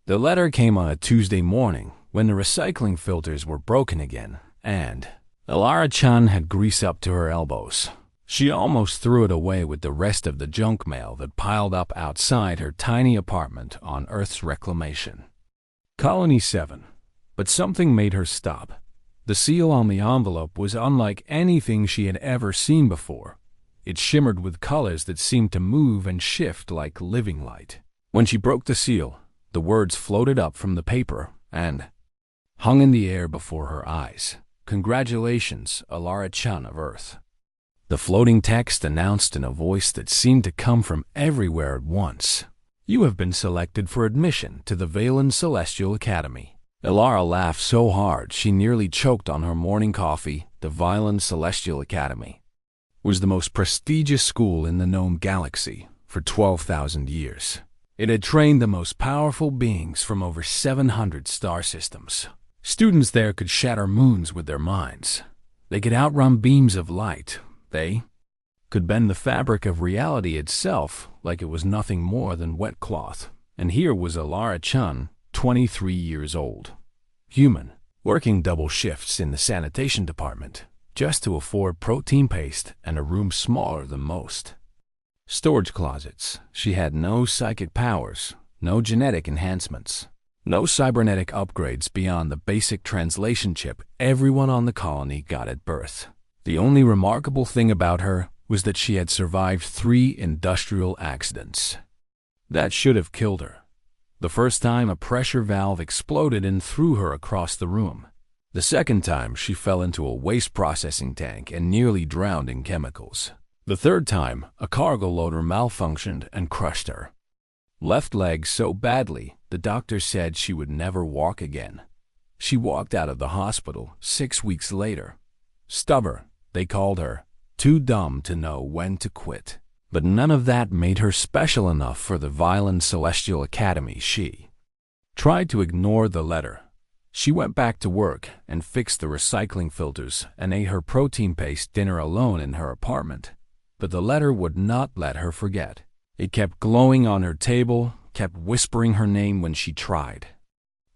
The letter came on a Tuesday morning when the recycling filters were broken again, and Elara-chan had grease up to her elbows. She almost threw it away with the rest of the junk mail that piled up outside her tiny apartment on Earth's reclamation. Colony 7. But something made her stop. The seal on the envelope was unlike anything she had ever seen before. It shimmered with colors that seemed to move and shift like living light. When she broke the seal, the words floated up from the paper and hung in the air before her eyes. Congratulations, Elara-chan of Earth. The floating text announced in a voice that seemed to come from everywhere at once. You have been selected for admission to the Valen Celestial Academy. Elara laughed so hard she nearly choked on her morning coffee. The Valen Celestial Academy was the most prestigious school in the known galaxy for 12,000 years. It had trained the most powerful beings from over 700 star systems. Students there could shatter moons with their minds. They could outrun beams of light. They could bend the fabric of reality itself like it was nothing more than wet cloth. And here was Elara-chan, 23 years old, human, working double shifts in the sanitation department just to afford protein paste and a room smaller than most. Storage closets. She had no psychic powers, no genetic enhancements, no cybernetic upgrades beyond the basic translation chip everyone on the colony got at birth. The only remarkable thing about her was that she had survived 3 industrial accidents. That should have killed her. The first time, a pressure valve exploded and threw her across the room. The second time, she fell into a waste processing tank and nearly drowned in chemicals. The third time, a cargo loader malfunctioned and crushed her left leg so badly the doctor said she would never walk again. She walked out of the hospital 6 weeks later. Stubborn, they called her, too dumb to know when to quit. But none of that made her special enough for the Valen Celestial Academy. She tried to ignore the letter. She went back to work and fixed the recycling filters and ate her protein paste dinner alone in her apartment. But the letter would not let her forget. It kept glowing on her table, kept whispering her name when she tried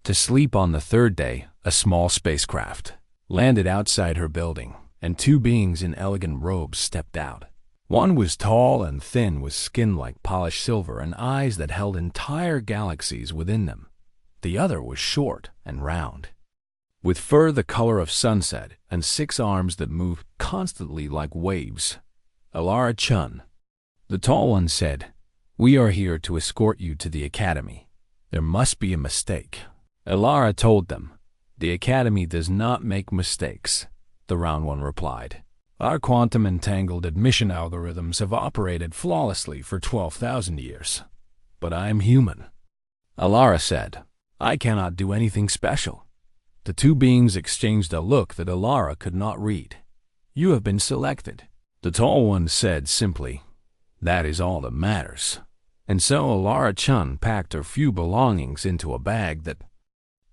to sleep. On the third day, a small spacecraft landed outside her building, and 2 beings in elegant robes stepped out. One was tall and thin with skin like polished silver and eyes that held entire galaxies within them. The other was short and round, with fur the color of sunset and 6 arms that moved constantly like waves. Elara-chan, the tall one said, "We are here to escort you to the academy." "There must be a mistake." Elara told them. "The academy does not make mistakes," the round one replied. "Our quantum entangled admission algorithms have operated flawlessly for 12,000 years. But I am human." Elara said, "I cannot do anything special." The 2 beings exchanged a look that Elara could not read. "You have been selected." The tall one said simply, "That is all that matters." And so Elara-chan packed her few belongings into a bag that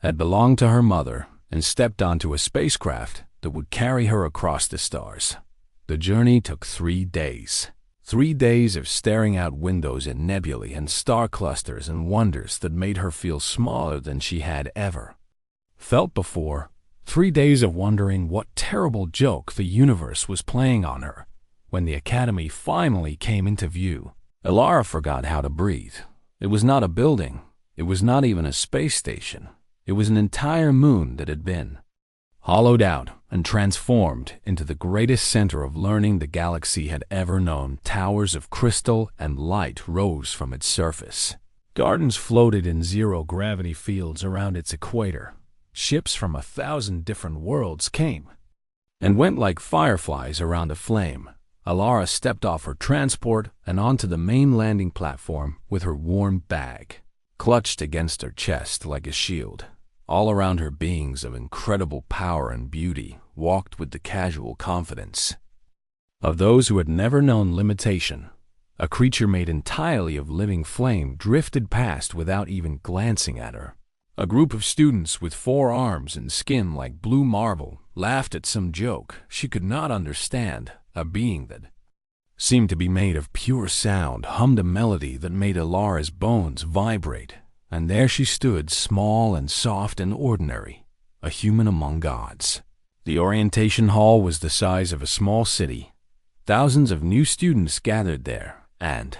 had belonged to her mother and stepped onto a spacecraft that would carry her across the stars. The journey took 3 days. 3 days of staring out windows at nebulae and star clusters and wonders that made her feel smaller than she had ever felt before. 3 days of wondering what terrible joke the universe was playing on her. When the academy finally came into view, Elara forgot how to breathe. It was not a building. It was not even a space station. It was an entire moon that had been hollowed out and transformed into the greatest center of learning the galaxy had ever known. Towers of crystal and light rose from its surface. Gardens floated in zero-gravity fields around its equator. Ships from 1,000 different worlds came and went like fireflies around a flame. Elara stepped off her transport and onto the main landing platform with her warm bag clutched against her chest like a shield. All around her, beings of incredible power and beauty walked with the casual confidence of those who had never known limitation. A creature made entirely of living flame drifted past without even glancing at her. A group of students with 4 arms and skin like blue marble laughed at some joke she could not understand. A being that seemed to be made of pure sound hummed a melody that made Elara's bones vibrate. And there she stood, small and soft and ordinary, a human among gods. The orientation hall was the size of a small city. Thousands of new students gathered there, and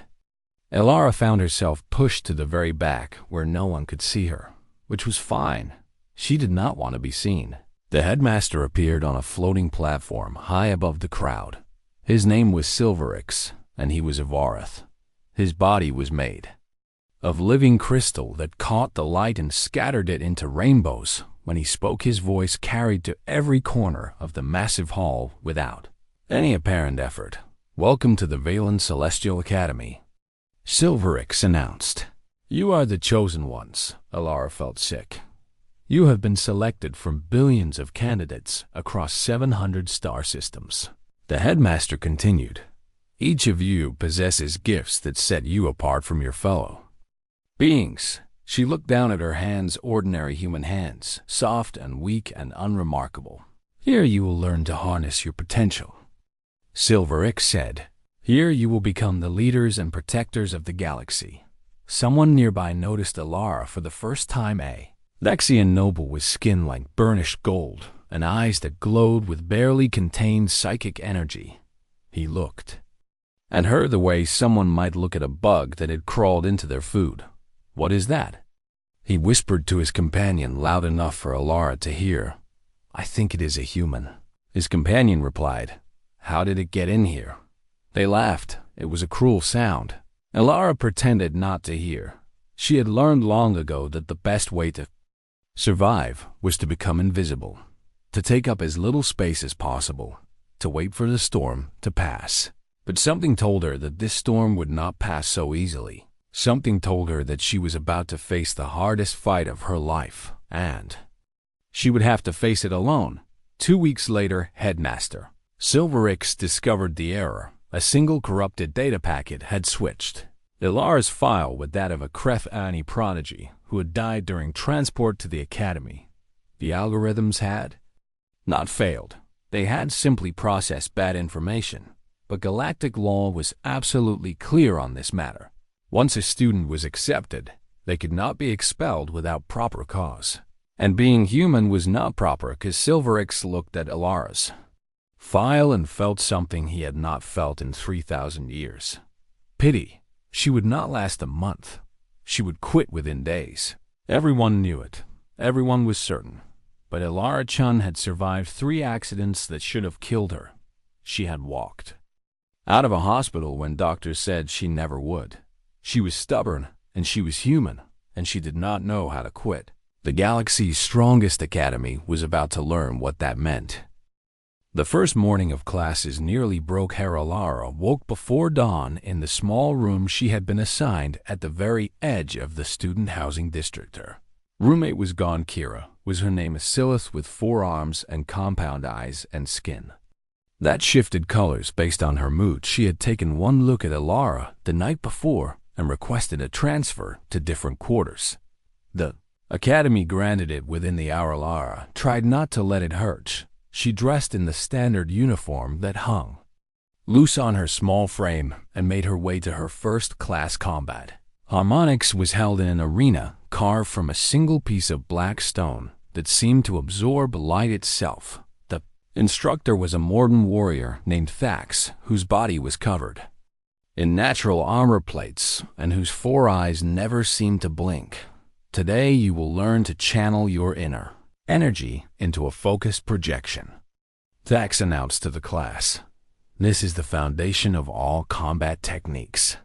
Elara found herself pushed to the very back where no one could see her, which was fine. She did not want to be seen. The headmaster appeared on a floating platform high above the crowd. His name was Silverix, and he was of Vareth. His body was made of living crystal that caught the light and scattered it into rainbows. When he spoke, his voice carried to every corner of the massive hall without any apparent effort. "Welcome to the Valen Celestial Academy," Silverix announced. "You are the chosen ones." Elara felt sick. "You have been selected from billions of candidates across 700 star systems." The headmaster continued. "Each of you possesses gifts that set you apart from your fellow beings." She looked down at her hands, ordinary human hands, soft and weak and unremarkable. "Here you will learn to harness your potential," Silverix said. "Here you will become the leaders and protectors of the galaxy." Someone nearby noticed Elara for the first time. A Lexian noble with skin like burnished gold and eyes that glowed with barely contained psychic energy. He looked at her the way someone might look at a bug that had crawled into their food. "What is that?" he whispered to his companion, loud enough for Elara to hear. "I think it is a human." His companion replied, "How did it get in here?" They laughed. It was a cruel sound. Elara pretended not to hear. She had learned long ago that the best way to survive was to become invisible, to take up as little space as possible, to wait for the storm to pass. But something told her that this storm would not pass so easily. Something told her that she was about to face the hardest fight of her life, and she would have to face it alone. 2 weeks later, Headmaster Silverix discovered the error. A single corrupted data packet had switched Elara's file with that of a Kref-Ani prodigy who had died during transport to the academy. The algorithms had not failed. They had simply processed bad information. But galactic law was absolutely clear on this matter. Once a student was accepted, they could not be expelled without proper cause. And being human was not proper because Silverix looked at Elara's file and felt something he had not felt in 3,000 years. Pity. She would not last a month. She would quit within days. Everyone knew it. Everyone was certain. But Elara-chan had survived 3 accidents that should have killed her. She had walked out of a hospital when doctors said she never would. She was stubborn, and she was human, and she did not know how to quit. The galaxy's strongest academy was about to learn what that meant. The first morning of classes nearly broke her. Elara woke before dawn in the small room she had been assigned at the very edge of the student housing district. Her roommate was gone. Kira was her name, a Silith with 4 arms and compound eyes and skin that shifted colors based on her mood. She had taken one look at Elara the night before and requested a transfer to different quarters. The academy granted it within the hour. Elara tried not to let it hurt. She dressed in the standard uniform that hung loose on her small frame and made her way to her first class combat. Harmonix was held in an arena carved from a single piece of black stone that seemed to absorb light itself. The instructor was a Morden warrior named Thax, whose body was covered in natural armor plates and whose 4 eyes never seemed to blink. Today you will learn to channel your inner energy into a focused projection, Thax announced to the class. This is the foundation of all combat techniques.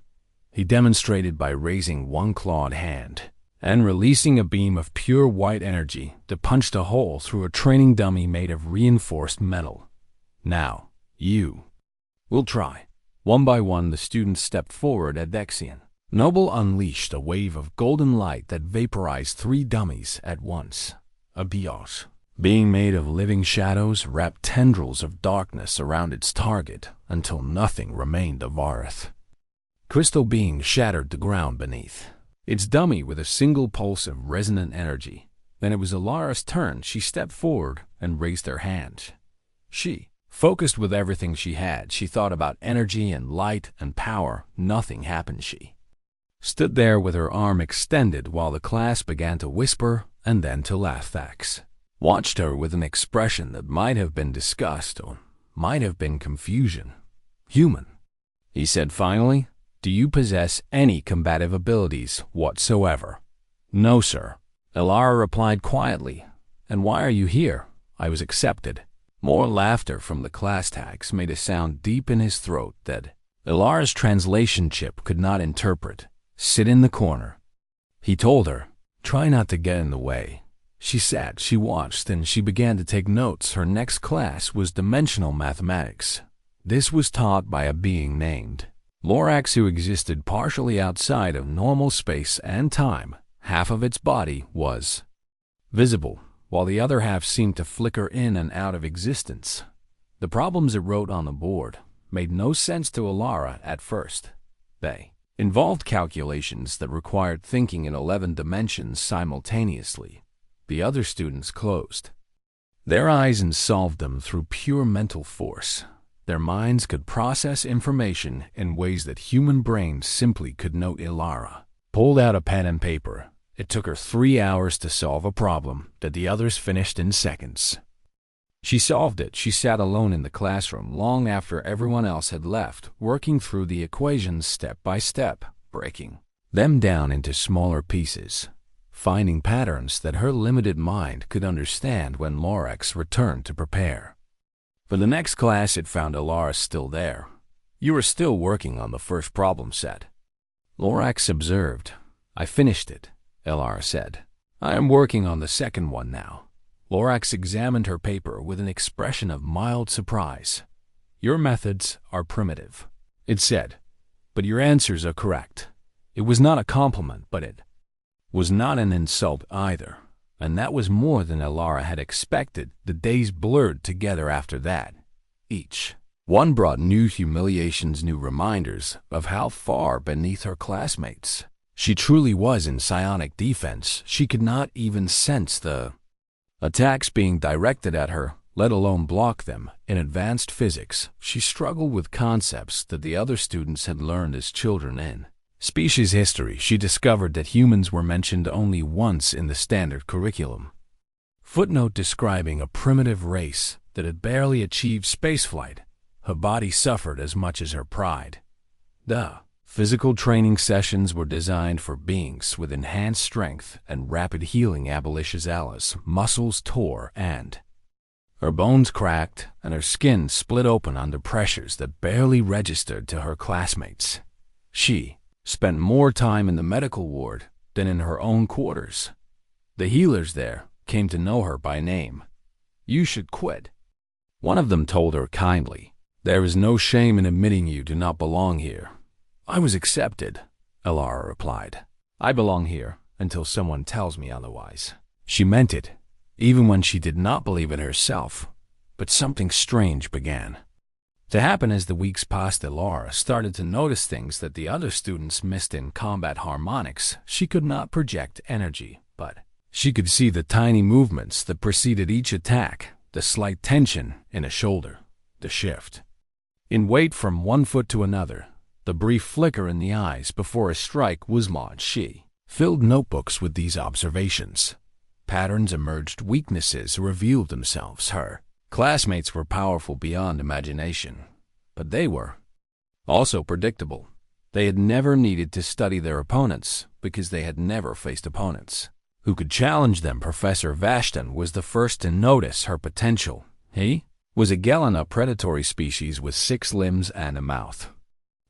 He demonstrated by raising one clawed hand and releasing a beam of pure white energy that punched a hole through a training dummy made of reinforced metal. Now, you will try. One by one, the students stepped forward at Dexian. Noble unleashed a wave of golden light that vaporized 3 dummies at once. A bios, being made of living shadows, wrapped tendrils of darkness around its target until nothing remained of Vareth. Crystal being shattered the ground beneath its dummy with a single pulse of resonant energy. Then it was Elara's turn. She stepped forward and raised her hand. She focused with everything she had. She thought about energy and light and power. Nothing happened. She stood there with her arm extended while the class began to whisper and then to laugh. Thax watched her with an expression that might have been disgust or might have been confusion. "Human," he said finally, "do you possess any combative abilities whatsoever?" "No, sir," Elara replied quietly. "And why are you here?" "I was accepted." More laughter from the class tags made a sound deep in his throat that Elara's translation chip could not interpret. "Sit in the corner," he told her. "Try not to get in the way." She sat, she watched, and she began to take notes. Her next class was dimensional mathematics. This was taught by a being named Lorax, who existed partially outside of normal space and time. Half of its body was visible, while the other half seemed to flicker in and out of existence. The problems it wrote on the board made no sense to Elara at first. They involved calculations that required thinking in 11 dimensions simultaneously. The other students closed their eyes and solved them through pure mental force. Their minds could process information in ways that human brains simply could not. Elara pulled out a pen and paper. It took her 3 hours to solve a problem that the others finished in seconds. She solved it. She sat alone in the classroom long after everyone else had left, working through the equations step by step, breaking them down into smaller pieces, finding patterns that her limited mind could understand when Lorax returned to prepare. For the next class, it found Elara still there. "You are still working on the first problem set," Lorax observed. "I finished it," Elara said. "I am working on the second one now." Lorax examined her paper with an expression of mild surprise. "Your methods are primitive," it said, "but your answers are correct." It was not a compliment, but it was not an insult either, and that was more than Elara had expected. The days blurred together after that. Each one brought new humiliations, new reminders of how far beneath her classmates she truly was in psionic defense. She could not even sense the attacks being directed at her, let alone block them. In advanced physics, she struggled with concepts that the other students had learned as children. In species history, she discovered that humans were mentioned only once in the standard curriculum. Footnote describing a primitive race that had barely achieved spaceflight. Her body suffered as much as her pride. The physical training sessions were designed for beings with enhanced strength and rapid healing. Ala's muscles tore and her bones cracked, and her skin split open under pressures that barely registered to her classmates. She spent more time in the medical ward than in her own quarters. The healers there came to know her by name. "You should quit," one of them told her kindly. "There is no shame in admitting you do not belong here." "I was accepted," Elara replied. "I belong here until someone tells me otherwise." She meant it, even when she did not believe it herself. But something strange began to happen as the weeks passed. Elara started to notice things that the other students missed in combat harmonics. She could not project energy, but she could see the tiny movements that preceded each attack, the slight tension in a shoulder, the shift in weight from one foot to another, the brief flicker in the eyes before a strike was launched. She filled notebooks with these observations. Patterns emerged, weaknesses revealed themselves. Her classmates were powerful beyond imagination, but they were also predictable. They had never needed to study their opponents because they had never faced opponents who could challenge them. Professor Vashton was the first to notice her potential. He was a Gelon, a predatory species with 6 limbs and a mouth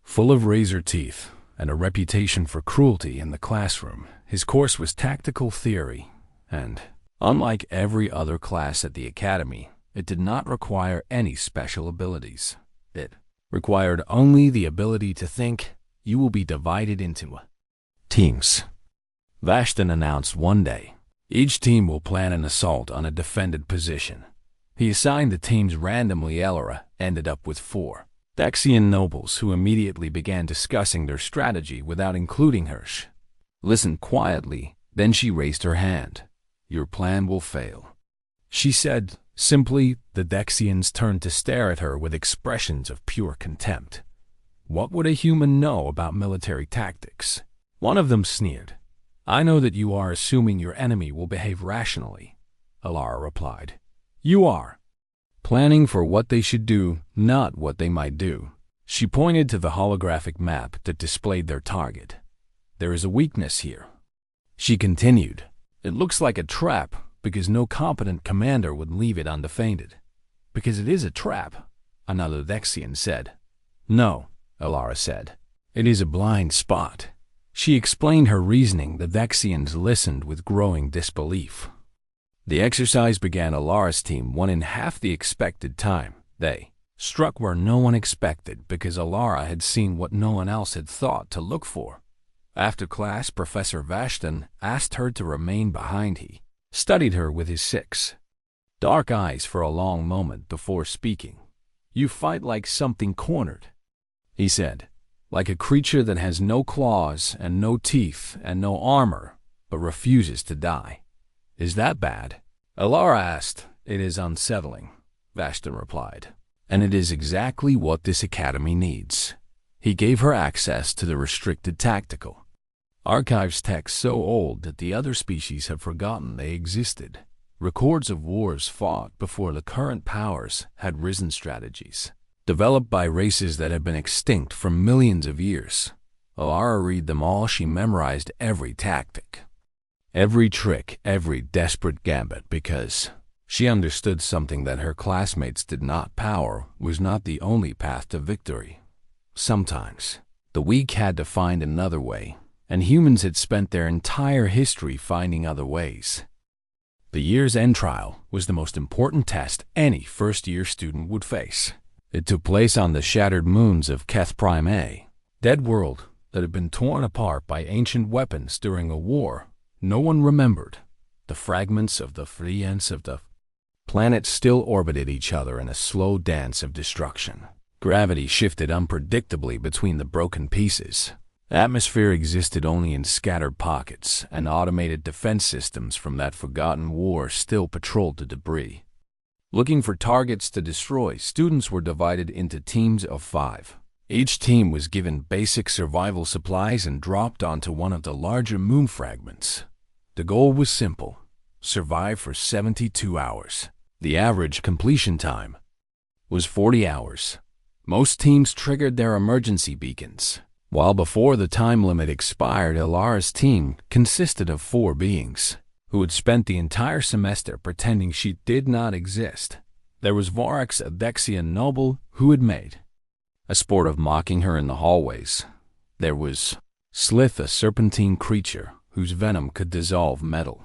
full of razor teeth, and a reputation for cruelty in the classroom. His course was tactical theory, and unlike every other class at the academy, it did not require any special abilities. It required only the ability to think. "You will be divided into teams," Vashton announced one day. "Each team will plan an assault on a defended position." He assigned the teams randomly. Elara ended up with 4 Daxian nobles who immediately began discussing their strategy without including her. She listened quietly, then she raised her hand. "Your plan will fail," she said simply. The Daxians turned to stare at her with expressions of pure contempt. What would a human know about military tactics? One of them sneered. "I know that you are assuming your enemy will behave rationally," Alara replied. "You are planning for what they should do, not what they might do." She pointed to the holographic map that displayed their target. "There is a weakness here." She continued. "It looks like a trap because no competent commander would leave it undefended." "Because it is a trap," another Vexian said. "No," Alara said. "It is a blind spot." She explained her reasoning. The Vexians listened with growing disbelief. The exercise began. Alara's team won in half the expected time. They struck where no one expected because Alara had seen what no one else had thought to look for. After class, Professor Vashton asked her to remain behind. He studied her with his 6 dark eyes for a long moment before speaking. "You fight like something cornered," he said. "Like a creature that has no claws and no teeth and no armor, but refuses to die. Is that bad?" Alara asked. "It is unsettling," Vashton replied. "And it is exactly what this academy needs." He gave her access to the restricted tactical archives text so old that the other species have forgotten they existed. Records of wars fought before the current powers had risen, strategies developed by races that had been extinct for millions of years. Alara read them all. She memorized every tactic, every trick, every desperate gambit, because she understood something that her classmates did not. Power was not the only path to victory. Sometimes the weak had to find another way, and humans had spent their entire history finding other ways. The year's end trial was the most important test any first-year student would face. It took place on the shattered moons of Keth Prime A, dead world that had been torn apart by ancient weapons during a war no one remembered. The fragments of the friends of the planet still orbited each other in a slow dance of destruction. Gravity shifted unpredictably between the broken pieces. Atmosphere existed only in scattered pockets, and automated defense systems from that forgotten war still patrolled the debris. Looking for targets to destroy, students were divided into teams of 5. Each team was given basic survival supplies and dropped onto one of the larger moon fragments. The goal was simple: survive for 72 hours. The average completion time was 40 hours. Most teams triggered their emergency beacons. While before the time limit expired, Alara's team consisted of 4 beings who had spent the entire semester pretending she did not exist. There was Vorax, a Vexian noble who had made a sport of mocking her in the hallways. There was Slith, a serpentine creature whose venom could dissolve metal.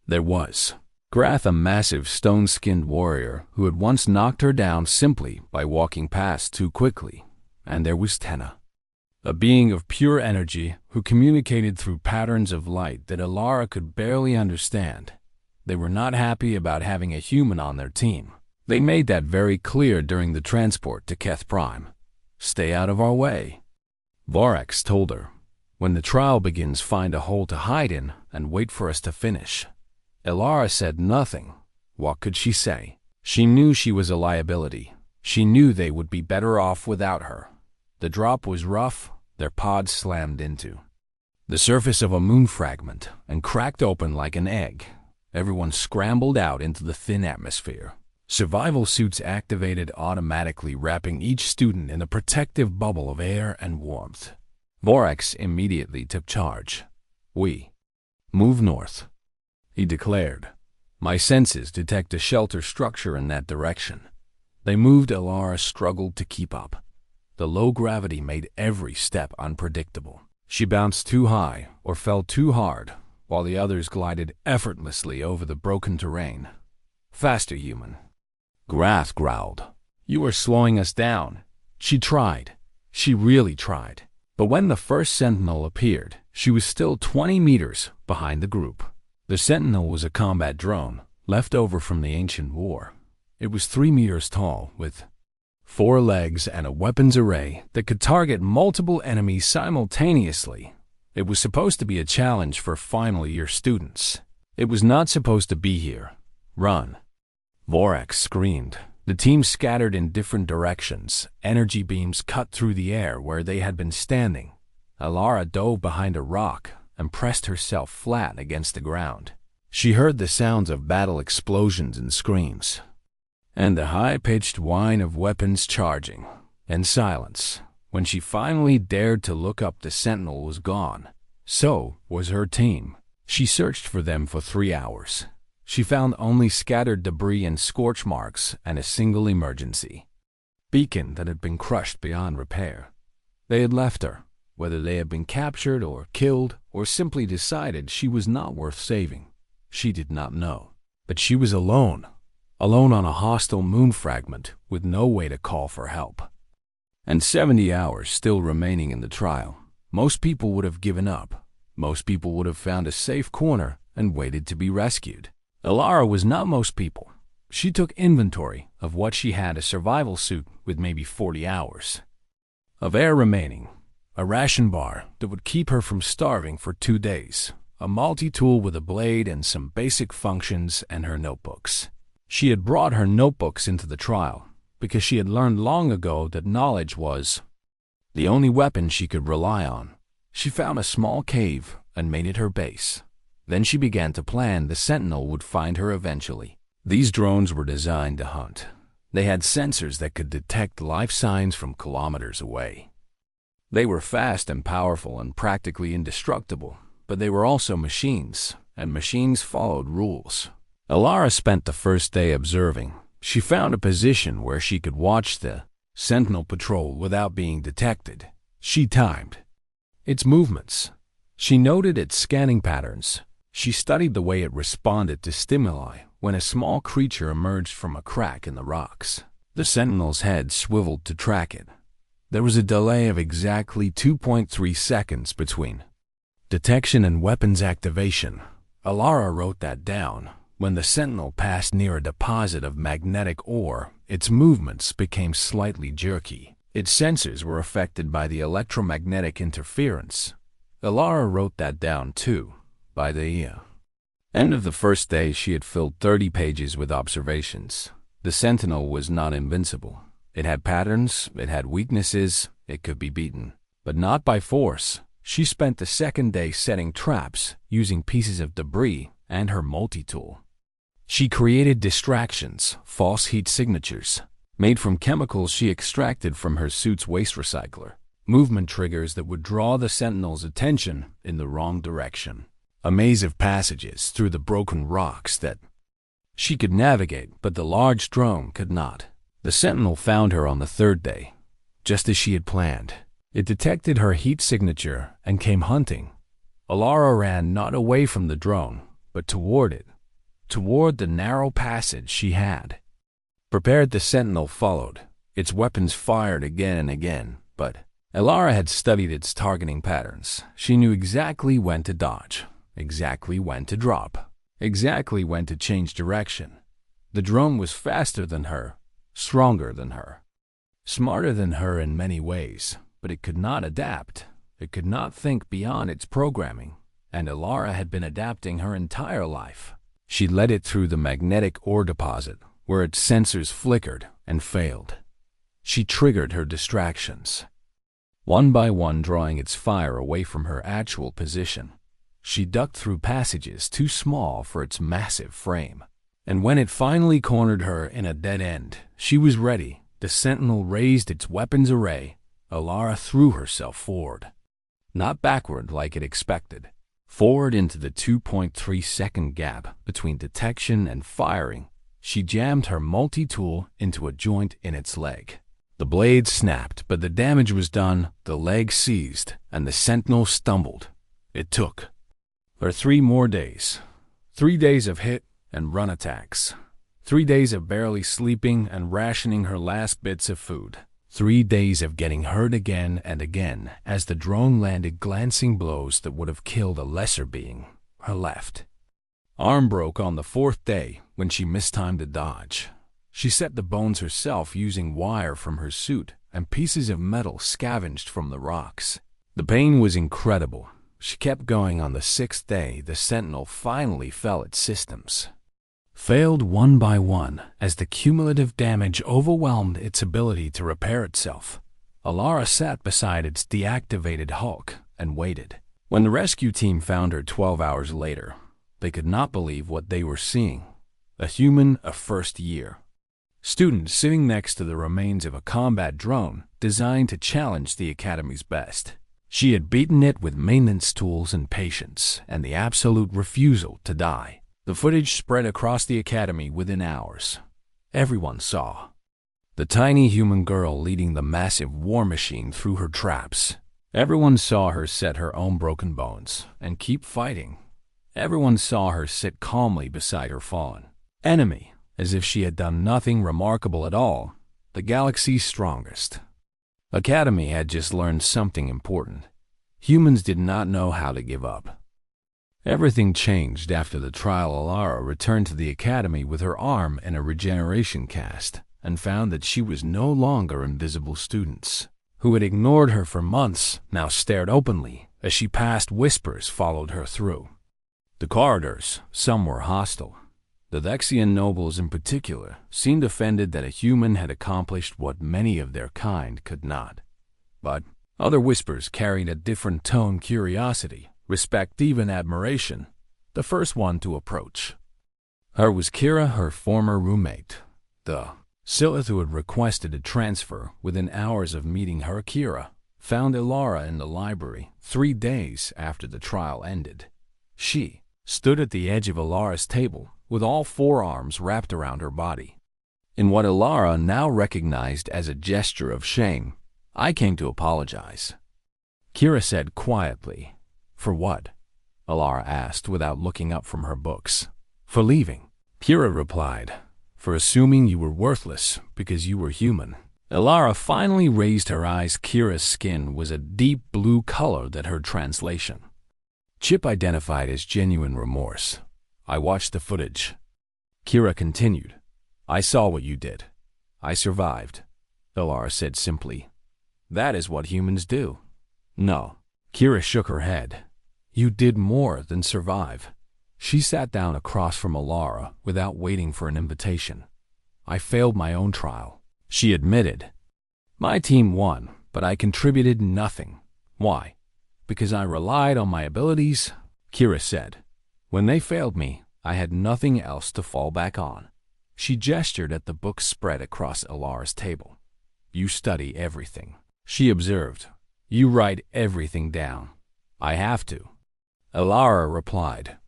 There was Grath, a massive stone-skinned warrior who had once knocked her down simply by walking past too quickly. And there was Tenna, a being of pure energy who communicated through patterns of light that Alara could barely understand. They were not happy about having a human on their team. They made that very clear during the transport to Keth Prime. "Stay out of our way," Vorax told her. "When the trial begins, find a hole to hide in and wait for us to finish." Alara said nothing. What could she say? She knew she was a liability. She knew they would be better off without her. The drop was rough. Their pod slammed into the surface of a moon fragment and cracked open like an egg. Everyone scrambled out into the thin atmosphere. Survival suits activated automatically, wrapping each student in a protective bubble of air and warmth. Vorax immediately took charge. "We move north," he declared. "My senses detect a shelter structure in that direction." They moved. Alara struggled to keep up. The low gravity made every step unpredictable. She bounced too high or fell too hard, while the others glided effortlessly over the broken terrain. "Faster, human," Grath growled. "You are slowing us down." She tried. She really tried. But when the first sentinel appeared, she was still 20 meters behind the group. The sentinel was a combat drone, left over from the ancient war. It was 3 meters tall, with 4 legs and a weapons array that could target multiple enemies simultaneously. It was supposed to be a challenge for final year students. It was not supposed to be here. "Run," Vorax screamed. The team scattered in different directions. Energy beams cut through the air where they had been standing. Alara dove behind a rock and pressed herself flat against the ground. She heard the sounds of battle explosions and screams, and the high-pitched whine of weapons charging, and silence. When she finally dared to look up, the sentinel was gone. So was her team. She searched for them for 3 hours. She found only scattered debris and scorch marks and a single emergency beacon that had been crushed beyond repair. They had left her, whether they had been captured or killed or simply decided she was not worth saving. She did not know. But she was alone on a hostile moon fragment with no way to call for help. And 70 hours still remaining in the trial. Most people would have given up. Most people would have found a safe corner and waited to be rescued. Alara was not most people. She took inventory of what she had: a survival suit with maybe 40 hours of air remaining, a ration bar that would keep her from starving for 2 days, a multi-tool with a blade and some basic functions, and her notebooks. She had brought her notebooks into the trial because she had learned long ago that knowledge was the only weapon she could rely on. She found a small cave and made it her base. Then she began to plan the sentinel would find her eventually. These drones were designed to hunt. They had sensors that could detect life signs from kilometers away. They were fast and powerful and practically indestructible, but they were also machines, and machines followed rules. Alara spent the first day observing. She found a position where she could watch the sentinel patrol without being detected. She timed its movements. She noted its scanning patterns. She studied the way it responded to stimuli when a small creature emerged from a crack in the rocks. The sentinel's head swiveled to track it. There was a delay of exactly 2.3 seconds between detection and weapons activation. Alara wrote that down. When the sentinel passed near a deposit of magnetic ore, its movements became slightly jerky. Its sensors were affected by the electromagnetic interference. Alara wrote that down too. By the end of the first day, she had filled 30 pages with observations. The sentinel was not invincible. It had patterns, it had weaknesses, it could be beaten. But not by force. She spent the second day setting traps, using pieces of debris and her multi-tool. She created distractions, false heat signatures, made from chemicals she extracted from her suit's waste recycler. Movement triggers that would draw the sentinel's attention in the wrong direction. A maze of passages through the broken rocks that she could navigate, but the large drone could not. The sentinel found her on the third day, just as she had planned. It detected her heat signature and came hunting. Alara ran not away from the drone, but toward it, toward the narrow passage she had prepared. The sentinel followed. Its weapons fired again and again, but Alara had studied its targeting patterns. She knew exactly when to dodge, exactly when to drop, exactly when to change direction. The drone was faster than her, stronger than her, smarter than her in many ways, but it could not adapt. It could not think beyond its programming, and Alara had been adapting her entire life. She led it through the magnetic ore deposit, where its sensors flickered and failed. She triggered her distractions, one by one, drawing its fire away from her actual position. She ducked through passages too small for its massive frame. And when it finally cornered her in a dead end, she was ready. The sentinel raised its weapons array. Alara threw herself forward. Not backward like it expected. Forward into the 2.3-second gap between detection and firing. She jammed her multi-tool into a joint in its leg. The blade snapped, but the damage was done. The leg seized, and the sentinel stumbled. It took her 3 more days. 3 days of hit and run attacks. 3 days of barely sleeping and rationing her last bits of food. 3 days of getting hurt again and again as the drone landed glancing blows that would have killed a lesser being. Her left arm broke on the 4th day when she mistimed a dodge. She set the bones herself using wire from her suit and pieces of metal scavenged from the rocks. The pain was incredible. She kept going. On the 6th day, the sentinel finally fell. Its systems failed one by one as the cumulative damage overwhelmed its ability to repair itself. Alara sat beside its deactivated hulk and waited. When the rescue team found her 12 hours later, they could not believe what they were seeing. A human of first year student sitting next to the remains of a combat drone designed to challenge the Academy's best. She had beaten it with maintenance tools and patience and the absolute refusal to die. The footage spread across the Academy within hours. Everyone saw the tiny human girl leading the massive war machine through her traps. Everyone saw her set her own broken bones and keep fighting. Everyone saw her sit calmly beside her fallen enemy, as if she had done nothing remarkable at all. The galaxy's strongest Academy had just learned something important. Humans did not know how to give up. Everything changed after the trial. Alara returned to the Academy with her arm in a regeneration cast and found that she was no longer invisible. Students who had ignored her for months now stared openly as she passed. Whispers followed her through the corridors. Some were hostile. The Vexian nobles in particular seemed offended that a human had accomplished what many of their kind could not. But other whispers carried a different tone: curiosity, respect, even admiration. The first one to approach her was Kira, her former roommate. The Silith who had requested a transfer within hours of meeting her. Kira found Alara in the library 3 days after the trial ended. She stood at the edge of Alara's table with all 4 arms wrapped around her body. In what Alara now recognized as a gesture of shame, "I came to apologize," Kira said quietly. "For what?" Alara asked without looking up from her books. "For leaving," Kira replied. "For assuming you were worthless because you were human." Alara finally raised her eyes. Kira's skin was a deep blue color that her translation Chip identified as genuine remorse. "I watched the footage," Kira continued. "I saw what you did. I survived," Alara said simply. "That is what humans do." "No." Kira shook her head. "You did more than survive." She sat down across from Alara without waiting for an invitation. "I failed my own trial," she admitted. "My team won, but I contributed nothing." "Why?" "Because I relied on my abilities," Kira said. "When they failed me, I had nothing else to fall back on." She gestured at the books spread across Alara's table. "You study everything," she observed. "You write everything down." "I have to," Alara replied.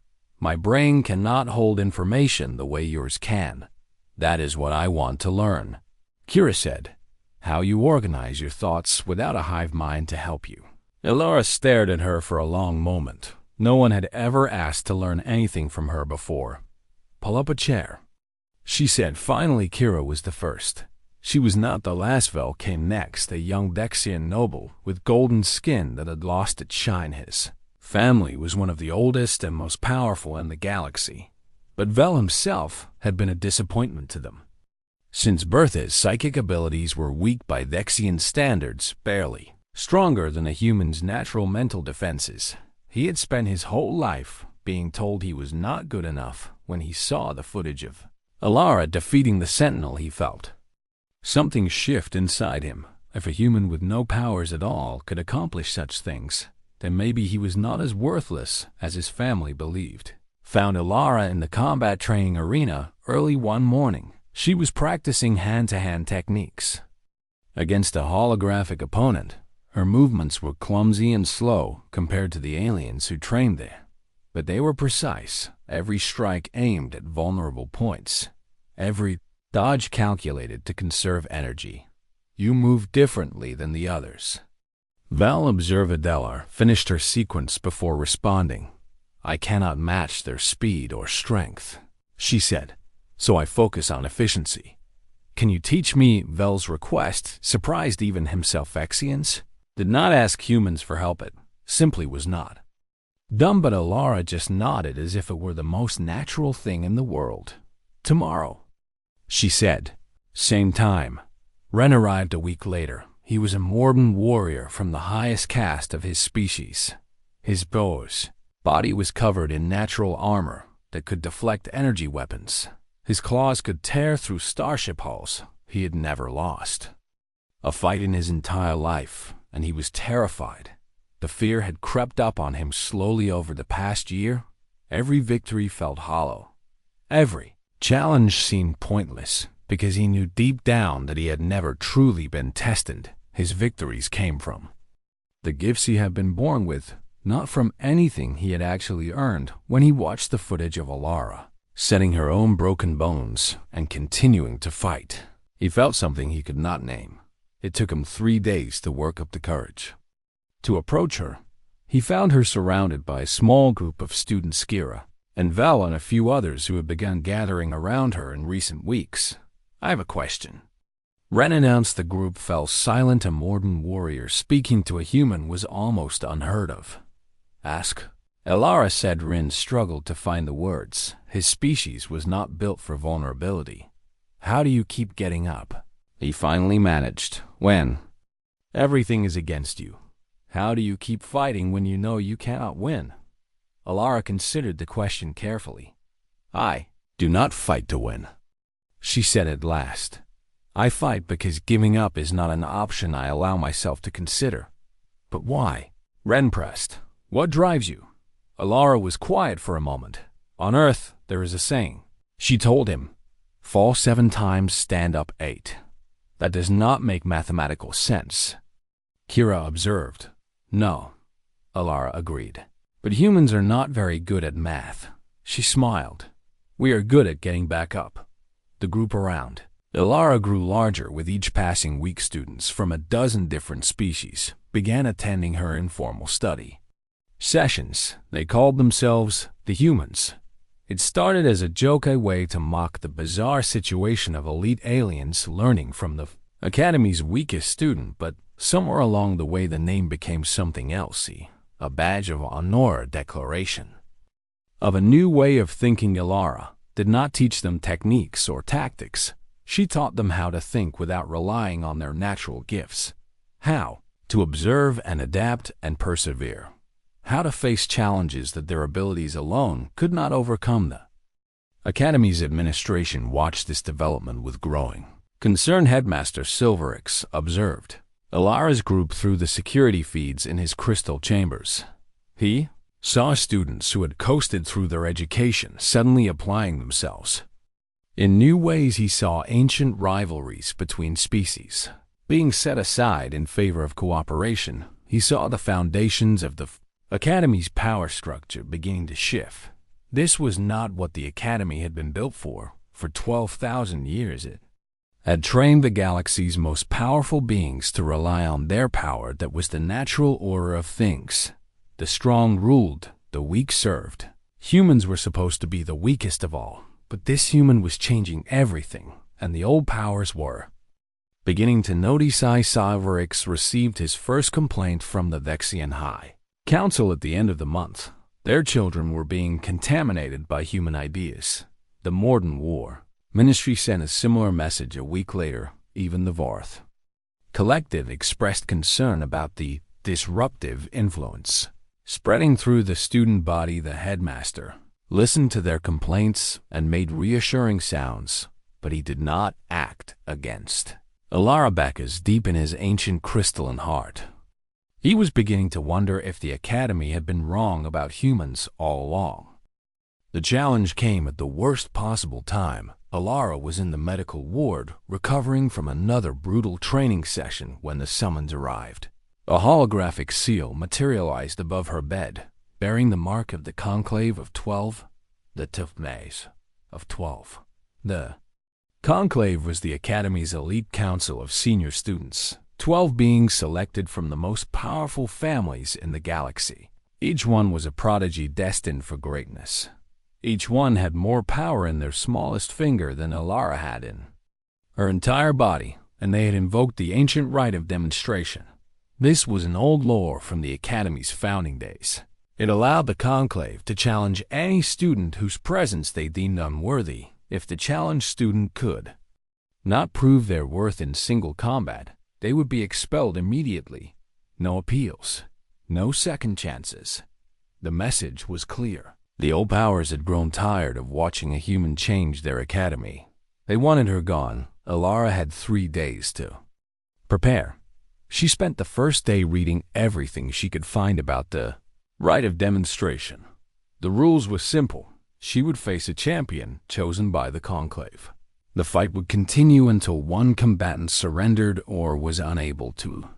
"My brain cannot hold information the way yours can. That is what I want to learn." Kira said, "How you organize your thoughts without a hive mind to help you." Alara stared at her for a long moment. No one had ever asked to learn anything from her before. "Pull up a chair," she said. Finally, Kira was the first. She was not the last. Vel came next, a young Vexian noble with golden skin that had lost its shine. His family was one of the oldest and most powerful in the galaxy, but Vel himself had been a disappointment to them. Since birth, his psychic abilities were weak by Vexian standards, barely stronger than a human's natural mental defenses. He had spent his whole life being told he was not good enough. When he saw the footage of Alara defeating the Sentinel, he felt something shift inside him. If a human with no powers at all could accomplish such things, then maybe he was not as worthless as his family believed. Found Alara in the combat training arena early one morning. She was practicing hand-to-hand techniques against a holographic opponent. Her movements were clumsy and slow compared to the aliens who trained there, but they were precise, every strike aimed at vulnerable points, every dodge calculated to conserve energy. "You move differently than the others." Val Observadelar finished her sequence before responding. "I cannot match their speed or strength," she said, "so I focus on efficiency. Can you teach me?" Vel's request surprised even himself. Vexians did not ask humans for help. It simply was not dumb, but Alara just nodded as if it were the most natural thing in the world. "Tomorrow," she said. Same time. Ren arrived a week later. He was a Morban warrior from the highest caste of his species. His body was covered in natural armor that could deflect energy weapons. His claws could tear through starship hulls. He had never lost a fight in his entire life, and he was terrified. The fear had crept up on him slowly over the past year. Every victory felt hollow. Every challenge seemed pointless, because he knew deep down that he had never truly been tested. His victories came from the gifts he had been born with, not from anything he had actually earned. When he watched the footage of Alara setting her own broken bones and continuing to fight, he felt something he could not name. It took him 3 days to work up the courage to approach her. He found her surrounded by a small group of student Skira, and Val and a few others who had begun gathering around her in recent weeks. "I have a question." Ren announced. The group fell silent. A Morden warrior speaking to a human was almost unheard of. "Ask." Alara said. Ren struggled to find the words. His species was not built for vulnerability. "How do you keep getting up?" He finally managed. "When everything is against you, how do you keep fighting when you know you cannot win?" Alara considered the question carefully. "I do not fight to win," she said at last. "I fight because giving up is not an option I allow myself to consider." "But why?" Ren pressed. "What drives you?" Alara was quiet for a moment. "On Earth, there is a saying," she told him. "Fall 7 times, stand up 8. That does not make mathematical sense." Kira observed. "No," Alara agreed. "But humans are not very good at math." She smiled. "We are good at getting back up." The group around Alara grew larger with each passing week. Students from a dozen different species began attending her informal study sessions. They called themselves the Humans. It started as a joke, a way to mock the bizarre situation of elite aliens learning from the Academy's weakest student, but somewhere along the way the name became something else, a badge of honor, a declaration of a new way of thinking. Alara did not teach them techniques or tactics. She taught them how to think without relying on their natural gifts, how to observe and adapt and persevere, how to face challenges that their abilities alone could not overcome. The Academy's administration watched this development with growing concern. Headmaster Silverix observed Alara's group through the security feeds in his crystal chambers. He saw students who had coasted through their education suddenly applying themselves in new ways. He saw ancient rivalries between species being set aside in favor of cooperation. He saw the foundations of the Academy's power structure beginning to shift. This was not what the Academy had been built for. For 12,000 years it had trained the galaxy's most powerful beings to rely on their power that was the natural order of things. The strong ruled, the weak served. Humans were supposed to be the weakest of all, but this human was changing everything, and the old powers were beginning to notice. Silverix received his first complaint from the Vexian High Council at the end of the month. Their children were being contaminated by human ideas. The Morden War Ministry sent a similar message a week later. Even the Vorth Collective expressed concern about the disruptive influence spreading through the student body. The headmaster listened to their complaints and made reassuring sounds, but he did not act against Alara Becca's deep in his ancient crystalline heart. He was beginning to wonder if the Academy had been wrong about humans all along. The challenge came at the worst possible time. Alara was in the medical ward, recovering from another brutal training session when the summons arrived. A holographic seal materialized above her bed, bearing the mark of the Conclave of 12, the Tufmaze of 12. The Conclave was the Academy's elite council of senior students, 12 beings selected from the most powerful families in the galaxy. Each one was a prodigy destined for greatness. Each one had more power in their smallest finger than Alara had in her entire body, and they had invoked the ancient rite of demonstration. This was an old lore from the Academy's founding days. It allowed the Conclave to challenge any student whose presence they deemed unworthy. If the challenged student could not prove their worth in single combat, they would be expelled immediately. No appeals, no second chances. The message was clear. The old powers had grown tired of watching a human change their Academy. They wanted her gone. Alara had 3 days to Prepare. She spent the first day reading everything she could find about the rite of demonstration. The rules were simple. She would face a champion chosen by the conclave. The fight would continue until one combatant surrendered or was unable to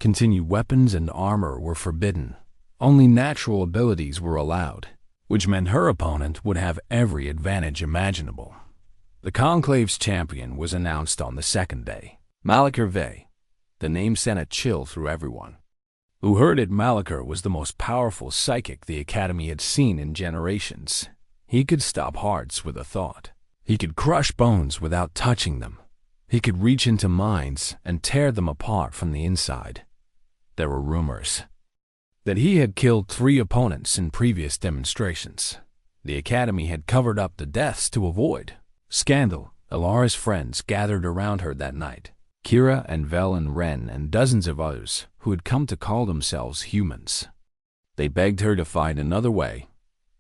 continue. Weapons and armor were forbidden. Only natural abilities were allowed, which meant her opponent would have every advantage imaginable. The conclave's champion was announced on the second day. Mistakethe. The name sent a chill through everyone who heard it. Mistakethe was the most powerful psychic the Academy had seen in generations. He could stop hearts with a thought. He could crush bones without touching them. He could reach into minds and tear them apart from the inside. There were rumors that he had killed 3 opponents in previous demonstrations. The Academy had covered up the deaths to avoid scandal. Alara's friends gathered around her that night. Kira and Vel and Ren and dozens of others who had come to call themselves humans. They begged her to find another way,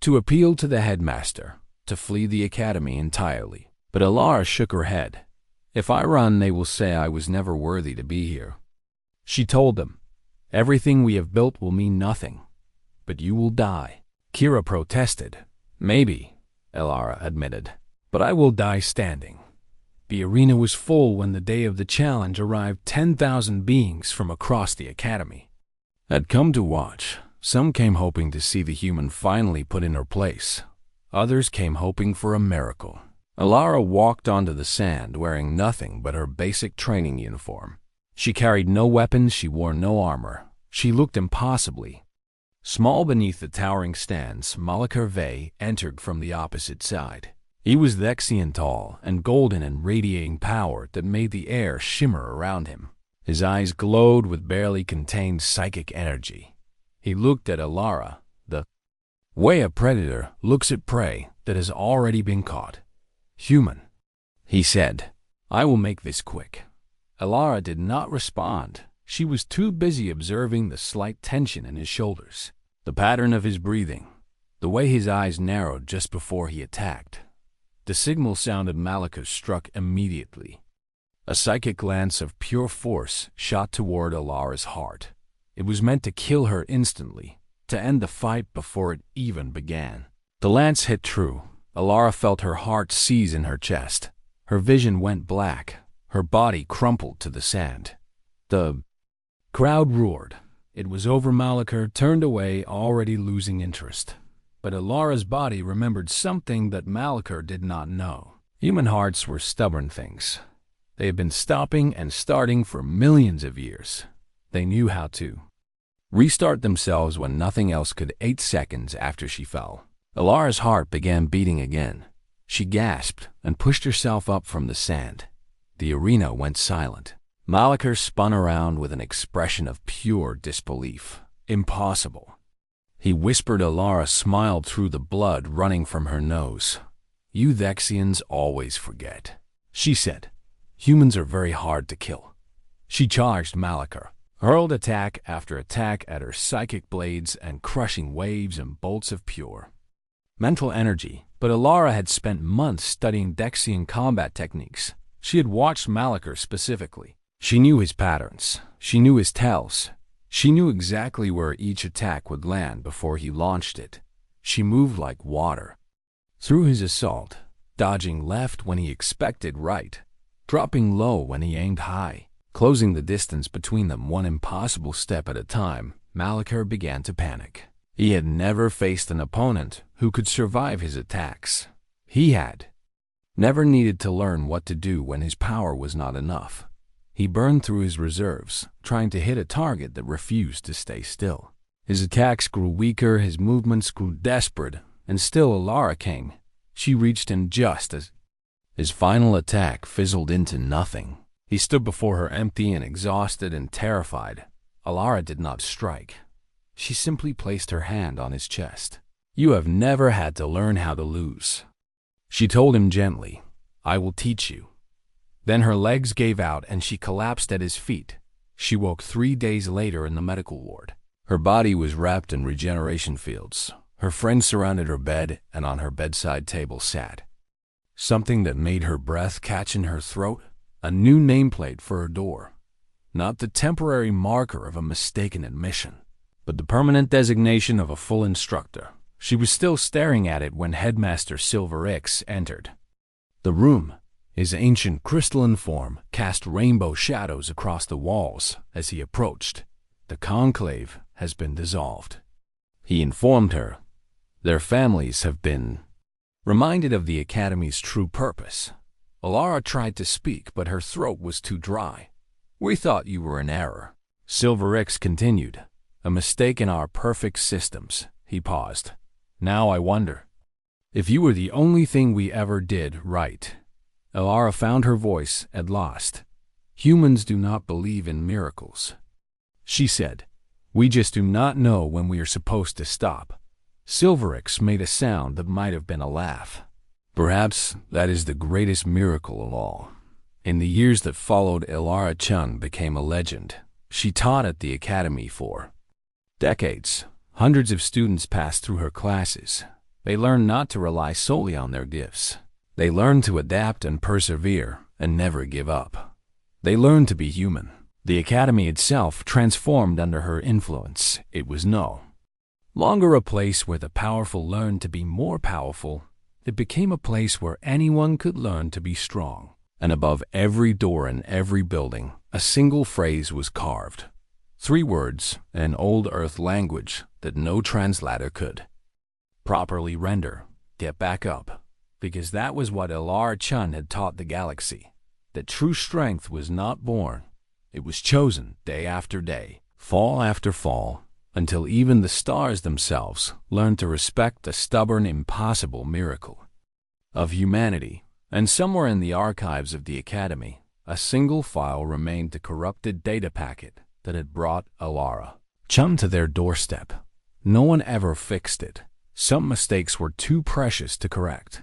to appeal to the headmaster, to flee the Academy entirely. But Alara shook her head. If I run, they will say I was never worthy to be here. She told them, everything we have built will mean nothing, but you will die. Kira protested. Maybe, Alara admitted, but I will die standing. The arena was full when the day of the challenge arrived. 10,000 beings from across the Academy had come to watch. Some came hoping to see the human finally put in her place. Others came hoping for a miracle. Alara walked onto the sand wearing nothing but her basic training uniform. She carried no weapons, she wore no armor. She looked impossibly small beneath the towering stands. Mistakethe entered from the opposite side. He was Thexian tall and golden and radiating power that made the air shimmer around him. His eyes glowed with barely contained psychic energy. He looked at Alara the way a predator looks at prey that has already been caught. Human, he said. I will make this quick. Alara did not respond. She was too busy observing the slight tension in his shoulders, the pattern of his breathing, the way his eyes narrowed just before he attacked. The signal sounded. Mistakethe struck immediately. A psychic lance of pure force shot toward Alara's heart. It was meant to kill her instantly, to end the fight before it even began. The lance hit true. Alara felt her heart seize in her chest. Her vision went black. Her body crumpled to the sand. The crowd roared. It was over. Mistakethe turned away, already losing interest. But Alara's body remembered something that Mistakethe did not know. Human hearts were stubborn things. They had been stopping and starting for millions of years. They knew how to restart themselves when nothing else could. 8 seconds after she fell, Alara's heart began beating again. She gasped and pushed herself up from the sand. The arena went silent. Mistakethe spun around with an expression of pure disbelief. Impossible. He whispered. Alara smiled through the blood running from her nose. You Thexians always forget, she said. Humans are very hard to kill. She charged. Mistakethe hurled attack after attack at her psychic blades and crushing waves and bolts of pure mental energy. But Alara had spent months studying Thexian combat techniques. She had watched Mistakethe specifically. She knew his patterns. She knew his tells. She knew exactly where each attack would land before he launched it. She moved like water through his assault, dodging left when he expected right, dropping low when he aimed high, closing the distance between them one impossible step at a time. Mistakethe began to panic. He had never faced an opponent who could survive his attacks. He had never needed to learn what to do when his power was not enough. He burned through his reserves, trying to hit a target that refused to stay still. His attacks grew weaker, his movements grew desperate, and still Alara came. She reached him just as his final attack fizzled into nothing. He stood before her empty and exhausted and terrified. Alara did not strike. She simply placed her hand on his chest. You have never had to learn how to lose, she told him gently. I will teach you. Then her legs gave out and she collapsed at his feet. She woke 3 days later in the medical ward. Her body was wrapped in regeneration fields. Her friends surrounded her bed, and on her bedside table sat something that made her breath catch in her throat, a new nameplate for her door. not the temporary marker of a mistaken admission, but the permanent designation of a full instructor. She was still staring at it when Headmaster Silver X entered. The room, his ancient crystalline form, cast rainbow shadows across the walls as he approached. The conclave has been dissolved, he informed her. Their families have been reminded of the Academy's true purpose. Alara tried to speak, but her throat was too dry. We thought you were in error, Silver X continued. A mistake in our perfect systems. He paused. Now I wonder if you were the only thing we ever did right. Alara found her voice at last. Humans do not believe in miracles, she said. We just do not know when we are supposed to stop. Silver X made a sound that might have been a laugh. Perhaps that is the greatest miracle of all. In the years that followed, Alara-chan became a legend. She taught at the Academy for decades. Hundreds of students passed through her classes. They learned not to rely solely on their gifts. They learned to adapt and persevere and never give up. They learned to be human. The Academy itself transformed under her influence. It was no longer a place where the powerful learned to be more powerful. It became a place where anyone could learn to be strong. And above every door in every building, a single phrase was carved. 3 words, an old Earth language that no translator could properly render. Get back up. Because that was what Alara-chan had taught the galaxy. That true strength was not born. It was chosen day after day, fall after fall, until even the stars themselves learned to respect the stubborn, impossible miracle of humanity. And somewhere in the archives of the Academy, a single file remained, the corrupted data packet that had brought Alara-chan to their doorstep. No one ever fixed it. Some mistakes were too precious to correct.